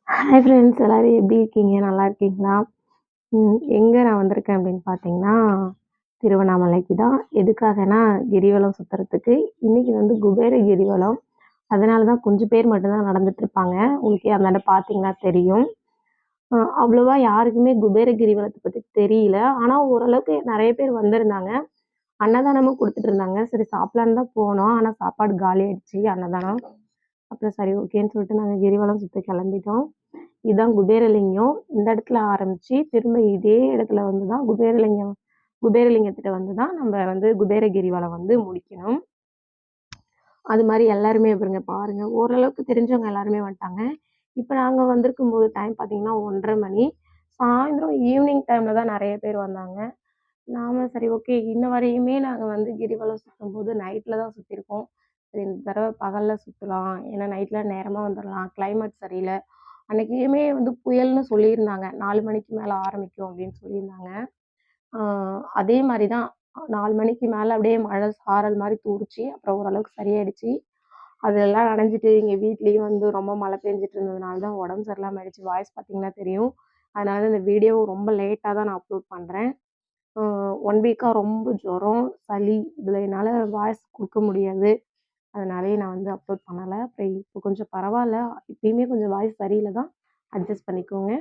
Hi friends எல்லாரும் எப்படி இருக்கீங்க? நல்லா இருக்கீங்களா? எங்க நான் வந்திருக்கேன் அப்படின்னு பார்த்தீங்கன்னா, திருவண்ணாமலைக்கு தான். எதுக்காகன்னா, கிரிவலம் சுத்துறதுக்கு. இன்னைக்கு வந்து குபேர கிரிவலம். அதனால தான் கொஞ்சம் பேர் மட்டும் தான் நடந்துட்டுருப்பாங்க. உங்களுக்கே அந்தாண்ட பார்த்தீங்கன்னா தெரியும். அவ்வளவா யாருக்குமே குபேர கிரிவலத்த பத்தி தெரியல. ஆனா ஓரளவுக்கு நெறைய பேர் வந்திருந்தாங்க. அன்னதானமும் குடுத்துட்டு இருந்தாங்க. சரி சாப்பிடலான்னு தான் போனோம். ஆனா சாப்பாடு காலியாயிடுச்சு அன்னதானம். அப்புறம் சரி ஓகேன்னு சொல்லிட்டு நாங்க கிரிவலம் சுத்த கிளம்பிட்டோம். இதுதான் குபேரலிங்கம். இந்த இடத்துல ஆரம்பிச்சு, திரும்ப இதே இடத்துல வந்து தான் குபேரலிங்கத்திட்ட வந்து தான் நம்ம வந்து குபேர கிரிவலம் வந்து முடிக்கணும். அது மாரி எல்லாருமே பாருங்க, ஓரளவுக்கு தெரிஞ்சவங்க எல்லாருமே வந்துட்டாங்க. இப்ப நாங்க வந்திருக்கும்போது டைம் பார்த்தீங்கன்னா 1:30 மணி. சாயந்தரம் ஈவினிங் டைம்ல தான் நெறைய பேர் வந்தாங்க. நாம சரி ஓகே, இன்ன வரையுமே நாங்க வந்து கிரிவலம் சுத்தும்போது நைட்ல தான் சுத்தியிருக்கோம். சரி இந்த தடவ பகல்ல சுத்தலாம். ஏன்னா நைட்ல நேரமா வந்துரலாம். கிளைமேட் சரியில்ல. அன்னைக்குமே வந்து புயல்னு சொல்லியிருந்தாங்க. 4 மணிக்கு மேல ஆரம்பிக்கும் அப்படின்னு சொல்லியிருந்தாங்க. ஆ அதே மாரி தான் 4 மணிக்கு மேல அப்படியே மழை சாரல் மாரி தூறுச்சு. அப்புறம் ஓரளவுக்கு சரியாயிடுச்சு. அதெல்லாம் நனைஞ்சுட்டு எங்க வீட்லயும் வந்து ரொம்ப மழை பெஞ்சுட்டு இருந்ததுனால தான் உடம்பு சரியில்லாம ஆயிடுச்சு. வாய்ஸ் பார்த்தீங்கன்னா தெரியும். அதனால தான் இந்த வீடியோ ரொம்ப லேட்டா தான் நான் அப்லோட் பண்றேன். அ 1 வீக்கா ரொம்ப ஜுரம், சளி இதில என்னால வாய்ஸ் குடுக்க முடியாது. அதனாலயே நான் வந்து அப்லோட் பண்ணல. அப்புறம் இப்போ கொஞ்சம் பரவால்ல. இப்பயுமே கொஞ்சம் வாய்ஸ் சரியில்ல தான். அட்ஜஸ்ட் பண்ணிக்கோங்க.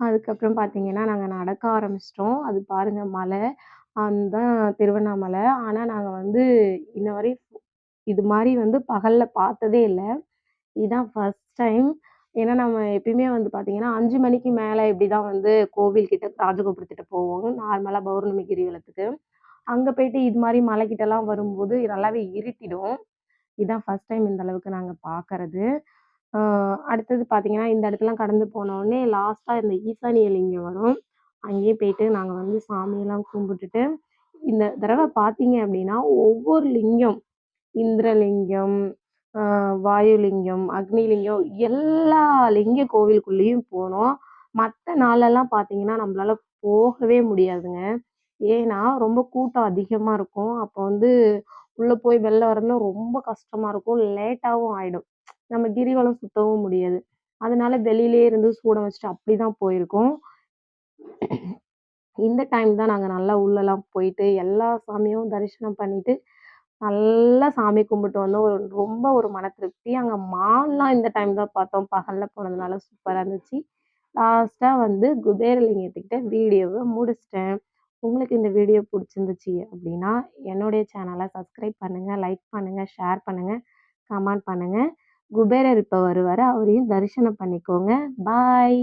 அதுக்கப்புறம் பார்த்தீங்கன்னா, நாங்க நடக்க ஆரம்பிச்சுட்டோம். அது பாருங்க மலை. அதுதான் திருவண்ணாமலை. ஆனா நாங்க வந்து இன்ன வரையும் இது மாரி வந்து பகல்ல பார்த்ததே இல்ல. இதான் ஃபர்ஸ்ட் டைம். ஏன்னா நம்ம எப்பயுமே வந்து பார்த்தீங்கன்னா, 5 மணிக்கு மேல இப்படிதான் வந்து கோவில் கிட்ட ராஜகோபுரத்திட்ட போவோம். நார்மலா பௌர்ணமி கிரிவலத்துக்கு. அங்க போயிட்டு இது மாரி மலைக்கிட்டலாம் வரும்போது நல்லாவே இருட்டிடும். இதான் ஃபர்ஸ்ட் டைம் இந்த அளவுக்கு நாங்க பார்க்கறது. ஆ அடுத்தது பார்த்தீங்கன்னா, இந்த இடத்தெல்லாம் கடந்து போனோனே லாஸ்ட்டா இந்த ஈசானிய லிங்கம் வரும். அங்கேயே போயிட்டு நாங்க வந்து சாமியெல்லாம் கும்பிட்டுட்டு, இந்த தடவ பார்த்தீங்க அப்படின்னா, ஒவ்வொரு லிங்கம் இந்திரலிங்கம், ஆ வாயுலிங்கம், அக்னிலிங்கம் எல்லா லிங்க கோவிலுக்குள்ளேயும் போனோம். மத்த நாளெல்லாம் பார்த்தீங்கன்னா, நம்மளால போகவே முடியாதுங்க. ஏன்னா, ரொம்ப கூட்டம் அதிகமா இருக்கும். அப்போ வந்து உள்ள போய் வெளில வரதுனா ரொம்ப கஷ்டமா இருக்கும். லேட்டாவும் ஆயிடும். நம்ம கிரிவலம் சுத்தவும் முடியாது. அதனால வெளியிலேயே இருந்து சூடம் வச்சுட்டு அப்படிதான் போயிருக்கோம். இந்த டைம் தான் நாங்க நல்லா உள்ளலாம் போயிட்டு எல்லா சாமியும் தரிசனம் பண்ணிட்டு, நல்லா சாமி கும்பிட்டு வந்தோம். ரொம்ப ஒரு மன திருப்தி. அங்க மால்லாம் இந்த டைம் தான் பார்த்தோம். பகல்ல போனதுனால சூப்பரா இருந்துச்சு. லாஸ்ட்டா வந்து குபேரலிங்கத்துக்கிட்ட வீடியோவ முடிச்சுட்டேன். உங்களுக்கு இந்த வீடியோ புடிச்சிருந்துச்சு அப்படின்னா, என்னுடைய சேனல சப்ஸ்கிரைப் பண்ணுங்க, லைக் பண்ணுங்க, ஷேர் பண்ணுங்க, கமெண்ட் பண்ணுங்க. குபேரர் இப்ப வருவாரு. அவரையும் தரிசனம் பண்ணிக்கோங்க. பாய்.